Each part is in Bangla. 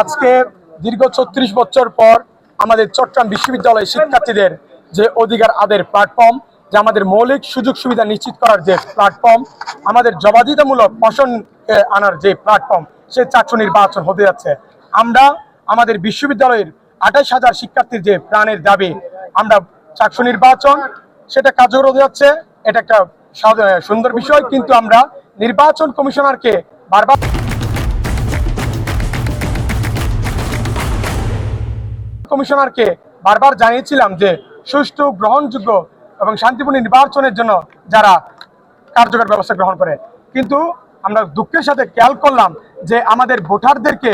আজকে দীর্ঘ ৩৬ বছর পর আমাদের চট্টগ্রাম বিশ্ববিদ্যালয়ের শিক্ষার্থীদের যে অধিকার আদায়ের প্ল্যাটফর্ম, যে আমাদের মৌলিক সুযোগ সুবিধা নিশ্চিত করার যে প্ল্যাটফর্ম, আমাদের জবাবদিহিতামূলক প্রশ্ন আনার যে প্ল্যাটফর্ম, সে চাকসু নির্বাচন হতে যাচ্ছে। আমরা আমাদের বিশ্ববিদ্যালয়ের ২৮,০০০ শিক্ষার্থীর যে প্রাণের দাবি, আমরা চাকসু নির্বাচন সেটা কার্যকর হতে যাচ্ছে। এটা একটা সুন্দর বিষয়, কিন্তু আমরা নির্বাচন কমিশনারকে বারবার জানিয়েছিলাম যে সুষ্ঠু, গ্রহণযোগ্য এবং শান্তিপূর্ণ নির্বাচনের জন্য যারা কার্যকর ব্যবস্থা গ্রহণ করে। কিন্তু আমরা দুঃখের সাথে খেয়াল করলাম যে আমাদের ভোটারদেরকে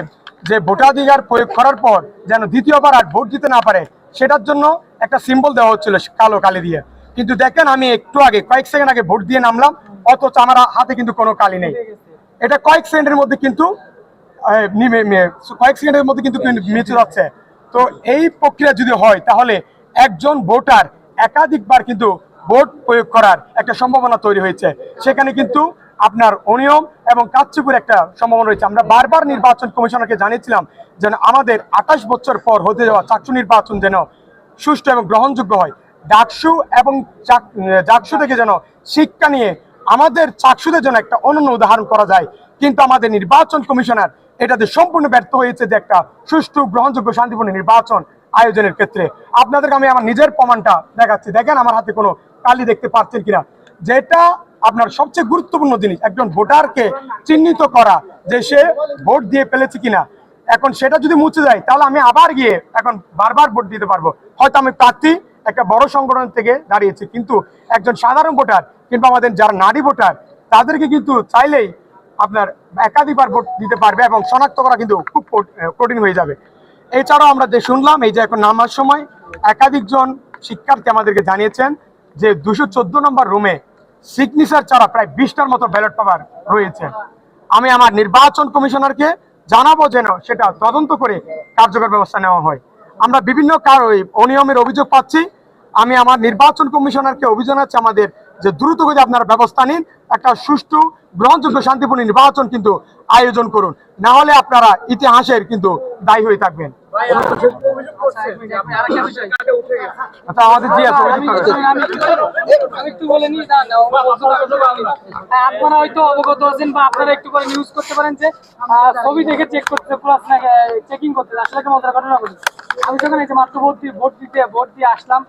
যে ভোটাধিকার প্রয়োগ করার পর যেন দ্বিতীয়বার আর ভোট দিতে না পারে, সেটার জন্য একটা সিম্বল দেওয়া হচ্ছিল কালো কালি দিয়ে। কিন্তু দেখেন, আমি একটু আগে কয়েক সেকেন্ড আগে ভোট দিয়ে নামলাম, অথচ আমার হাতে কিন্তু কোনো কালি নেই। এটা কয়েক সেকেন্ডের মধ্যে কিন্তু মিচে যাচ্ছে। তো এই প্রক্রিয়া যদি হয়, তাহলে একজন ভোটার একাধিকবার কিন্তু ভোট প্রয়োগ করার একটা সম্ভাবনা তৈরি হয়েছে। সেখানে কিন্তু আপনার অনিয়ম এবং কারচুপির একটা সম্ভাবনা রয়েছে। আমরা বারবার নির্বাচন কমিশনারকে জানিয়েছিলাম যেন আমাদের ২৮ বছর পর হতে যাওয়া চাকসু নির্বাচন যেন সুষ্ঠু এবং গ্রহণযোগ্য হয়। ডাকসু এবং জাকসু থেকে যেন শিক্ষা নিয়ে আমাদের চাকসুদের জন্য একটা অনন্য উদাহরণ করা যায়। কিন্তু আমাদের নির্বাচন কমিশনার এটাতে সম্পূর্ণ ব্যর্থ হয়েছে যে একটা সুষ্ঠু, গ্রহণযোগ্য, শান্তিপূর্ণ নির্বাচন আয়োজনের ক্ষেত্রে। আপনাদেরকে আমি আমার নিজের প্রমাণটা দেখাচ্ছি। দেখেন আমার হাতে কোনো কালি দেখতে পাচ্ছেন কিনা, যেটা আপনার সবচেয়ে গুরুত্বপূর্ণ জিনিস, একজন ভোটারকে চিহ্নিত করা যে সে ভোট দিয়ে ফেলেছে কিনা। এখন সেটা যদি মুছে যায়, তাহলে আমি আবার গিয়ে এখন বারবার ভোট দিতে পারবো। হয়তো আমি প্রার্থী একটা বড় সংগঠন থেকে দাঁড়িয়েছি, কিন্তু একজন সাধারণ ভোটার কিংবা আমাদের যারা নারী ভোটার, তাদেরকে কিন্তু চাইলেই আপনার একাধিকবার ভোট দিতে পারবে এবং শনাক্ত করা কিন্তু খুব কঠিন হয়ে যাবে। এছাড়াও আমরা যে শুনলাম, এই যে এখন নামার সময় একাধিকজন শিক্ষার্থী আমাদেরকে জানিয়েছেন যে ২১৪ নম্বর রুমে সিগনেচার ছাড়া প্রায় ২০টার মতো ব্যালট পেপার রয়েছে। আমি আমার নির্বাচন কমিশনারকে জানাবো যেন সেটা তদন্ত করে কার্যকর ব্যবস্থা নেওয়া হয়। আমরা বিভিন্ন অনিয়মের অভিযোগ পাচ্ছি। আমি আমার নির্বাচন কমিশনারকে অভিযোগ আছে আমাদের যে দ্রুত গতিতে আপনারা ব্যবস্থা নিন, একটা সুষ্ঠু, গ্রহণযোগ্য, শান্তিপূর্ণ নির্বাচন কিন্তু আয়োজন করুন, না হলে আপনারা ইতিহাসের কিন্তু দায়ী হয়ে থাকবেন। আপনারা হয়তো অবগত আছেন বা আপনারা একটু করে নিউজ করতে পারেন যে ছবি দেখে চেক করতে চেকিং করতে আসলে একটা মজার ঘটনা বলি। আমি যখন এই যে মাত্র ভোট দিয়ে আসলাম,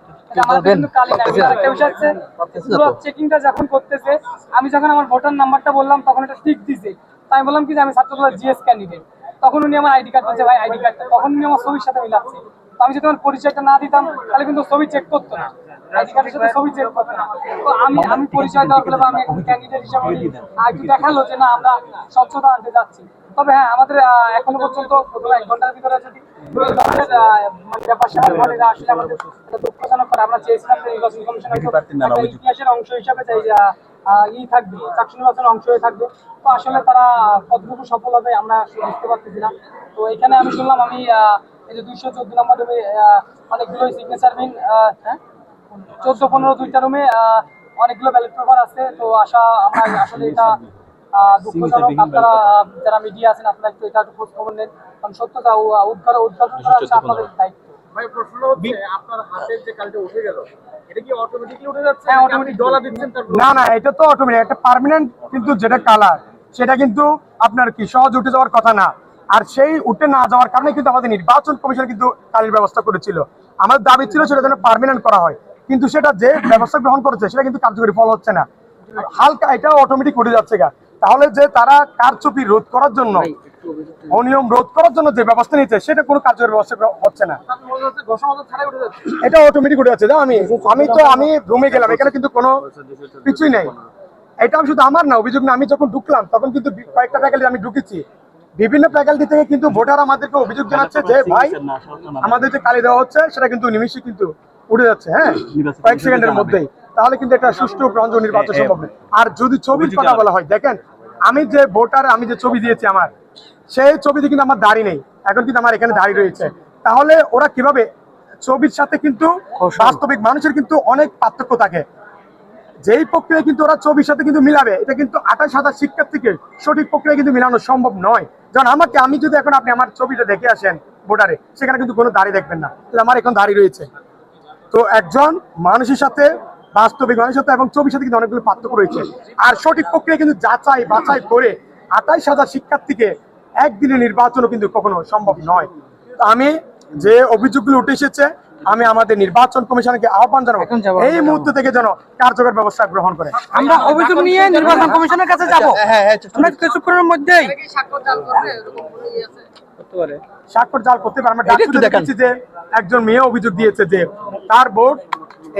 চেকিংটা যখন করতেছে, আমি যখন আমার ভোটার নাম্বারটা বললাম, তখন একটা টিক দিছে। আমি বললাম কি যে আমি ছাত্রদলের জিএস ক্যান্ডিডেট। তখন উনি আমার আইডি কার্ড বলছে, ভাই আইডি কার্ডটা, তখন উনি আমার ছবির সাথে মিলাচ্ছে। তো আমি যদি আমার পরিচয়টা না দিতাম, তাহলে কিন্তু ছবি চেক করতো না, আইডি কার্ডের সাথে ছবি চেক করতো না। তো আমি পরিচয় দেওয়ার ফলে আমি এখন ক্যান্ডিডেট হিসাবে একটু দেখালো যে না, আমরা স্বচ্ছতা আনতে যাচ্ছি। তবে হ্যাঁ, আমাদের এখনো পর্যন্ত 1 ঘন্টার ভিতরে যদি দুঃখজনক করে, আমরা চেয়েছিলাম যে নির্বাচন কমিশন ইতিহাসের অংশ হিসাবে থাকবে, চাকসু নির্বাচনের অংশ হয়ে থাকবে। তো আসলে তারা কতটুকু সফল হবে আমরা বুঝতে পারতেছি না। তো এখানে আমি শুনলাম, আমি এই যে ২১৪ নম্বর রুমে অনেকগুলো সিগনেচার বিন, ১৪-১৫ দুইটা রুমে অনেকগুলো ব্যালট পেপার আছে। তো আমরা আসলে এটা দুঃখজনক। আপনারা যারা মিডিয়া আছেন, আপনারা একটু এটা খোঁজ খবর নেন, কারণ সত্যতা উদ্ঘাটন করা হচ্ছে আপনাদের দায়িত্ব। ভাই, প্রশ্ন হচ্ছে আপনার হাতের যে কালিটা উঠে গেল, এটা কি অটোমেটিক্যালি উঠে যাচ্ছে? হ্যাঁ, অটোমেটিক ডলা দিচ্ছেন তারপর? না, এটা তো অটোমেটিক, একটা পার্মানেন্ট কিন্তু যেটা কালার, সেটা কিন্তু আপনার কি সহজ উঠে যাওয়ার কথা না। আর সেই উঠে না যাওয়ার কারণে কিন্তু আমাদের নির্বাচন কমিশন কিন্তু কালির ব্যবস্থা করেছিল। আমাদের দাবি ছিল সেটা যেন পার্মানেন্ট করা হয়, কিন্তু সেটা যে ব্যবস্থা গ্রহণ করেছে সেটা কিন্তু কার্যকরী ফল হচ্ছে না। হালকা এটাও অটোমেটিক উঠে যাচ্ছে গা। তাহলে যে তারা কারচুপি রোধ করার জন্য, অনিয়ম রোধ করার জন্য যে ব্যবস্থা নিচ্ছে, সেটা কোনো কার্যকরী ব্যবস্থা হচ্ছে না। এটা অটোমেটিক উঠে যাচ্ছে। আমি রুমে গেলাম, এখানে কিন্তু কোনো কিছুই নেই। এটা শুধু আমার না, অভিযোগ না। আমি যখন ঢুকলাম তখন কিন্তু কয়েকটা ফ্যাকাল্টি আমি ঢুকেছি, বিভিন্ন ফ্যাকাল্টি থেকে কিন্তু ভোটার আমাদেরকে অভিযোগ জানাচ্ছে যে ভাই, আমাদের যে কালি দেওয়া হচ্ছে সেটা কিন্তু নিমিষে কিন্তু উঠে যাচ্ছে, হ্যাঁ, কয়েক সেকেন্ডের মধ্যেই। তাহলে কিন্তু একটা সুষ্ঠু, গ্রহণযোগ্য নির্বাচন সম্ভব নয়। আর যদি ছবির কথা বলা হয়, দেখেন আমি যে ভোটার, আমি যে ছবি দিয়েছি, আমার সেই ছবিতে কিন্তু আমার দাড়ি নেই, এখন কিন্তু আমার এখানে দাড়ি রয়েছে। তাহলে ওরা কিভাবে, ছবির সাথে কিন্তু বাস্তবিক মানুষের কিন্তু অনেক পার্থক্য থাকে। যেই প্রক্রিয়া কিন্তু ওরা ছবির সাথে কিন্তু মিলাবে, এটা কিন্তু ২৮,০০০ শিক্ষার্থীকে সঠিক প্রক্রিয়া কিন্তু মিলানো সম্ভব নয়। যেমন আমি যদি এখন আপনি আমার ছবিটা দেখে আসেন ভোটারে, সেখানে কিন্তু কোনো দাড়ি দেখবেন না, তাহলে আমার এখন দাড়ি রয়েছে। তো একজন মানুষের সাথে, বাস্তবিক মানুষের সাথে এবং ছবির সাথে কিন্তু অনেকগুলো পার্থক্য রয়েছে। আর সঠিক প্রক্রিয়া কিন্তু যাচাই বাছাই করে 28,000 শিক্ষার্থীকে একদিনে নির্বাচনও কিন্তু কখনো সম্ভব নয়। তো আমি যে অভিযোগগুলো উঠে এসেছে, আমি আমাদের নির্বাচন কমিশনকে আহ্বান জানাবো এই মুহূর্ত থেকে যেন কার্যকর ব্যবস্থা গ্রহণ করে। আমরা অভিযোগ নিয়ে নির্বাচন কমিশনের কাছে যাব। আমরা কিছুক্ষণের মধ্যেই স্বাক্ষর জাল করতে পারে। আমরা ডাকসুতে দেখেছি যে একজন মেয়ে অভিযোগ দিয়েছে যে তার ভোট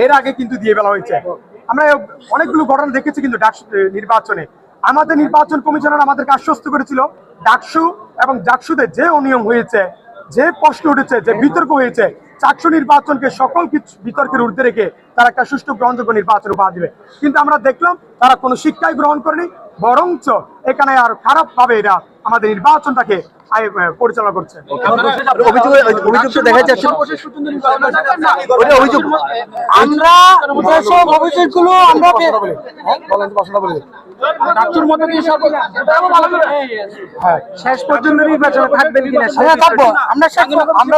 এর আগে কিন্তু দিয়ে ফেলা হয়েছে। আমরা অনেকগুলো ঘটনা দেখেছি কিন্তু ডাকসু নির্বাচনে। আমাদের নির্বাচন কমিশনার আমাদেরকে আশ্বস্ত করেছিল ডাকসু এবং জাকসুতে যে অনিয়ম হয়েছে, যে প্রশ্ন উঠেছে, যে বিতর্ক হয়েছে, চাকসু নির্বাচনকে সকল কিছু বিতর্কের ঊর্ধ্বে রেখে তারা একটা সুষ্ঠু গ্রহণযোগ্য নির্বাচন উপহার দিবে। কিন্তু আমরা দেখলাম তারা কোনো শিক্ষাই গ্রহণ করেনি, বরঞ্চ এখানে আর খারাপ ভাবে এরা আমাদের নির্বাচনটাকে পরিচালনা করছে। আমরা যেসব অভিযোগগুলো আমরা শেষ পর্যন্ত নির্বাচনে থাকবেন কিনা সেটা থাকবো। আমরা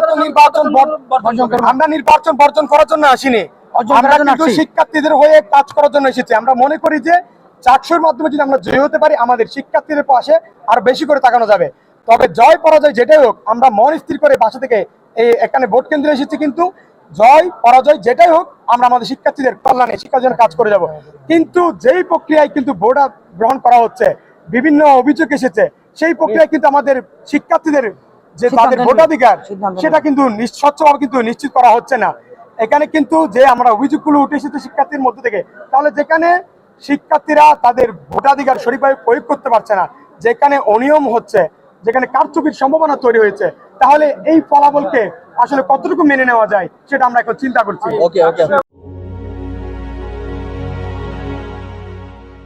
নির্বাচন বর্জন করার জন্য আসিনি, আমরা কিন্তু শিক্ষার্থীদের হয়ে কাজ করার জন্য এসেছি। আমরা মনে করি যে চাকসুর মাধ্যমে যদি আমরা জয়ী হতে পারি, আমাদের শিক্ষার্থীদের পাশে আরো বেশি করে তাকানো যাবে। তবে জয় পরাজয় যেটাই হোক, আমরা মন স্থির করে বাসা থেকে এখানে ভোট কেন্দ্রে এসেছি, কিন্তু জয় পরাজয় যেটাই হোক আমরা আমাদের শিক্ষার্থীদের কল্যাণে শিক্ষার জন্য কাজ করে যাব। কিন্তু যেই প্রক্রিয়ায় কিন্তু ভোট গ্রহণ করা হচ্ছে, বিভিন্ন অভিযোগ এসেছে, সেই প্রক্রিয়ায় কিন্তু আমাদের শিক্ষার্থীদের যে তাদের ভোটাধিকার সেটা কিন্তু স্বচ্ছভাবে কিন্তু নিশ্চিত করা হচ্ছে না। এখানে কিন্তু যে আমরা অভিযোগগুলো উঠে এসেছে শিক্ষার্থীর মধ্যে থেকে, তাহলে যেখানে শিক্ষার্থীরা তাদের ভোটাধিকার সঠিকভাবে প্রয়োগ করতে পারছে না, যেখানে অনিয়ম হচ্ছে, যেখানে কারচুপির সম্ভাবনা তৈরি হয়েছে, তাহলে এই ফলাফলকে আসলে কতটুকু মেনে নেওয়া যায় সেটা আমরা এখন চিন্তা করছি।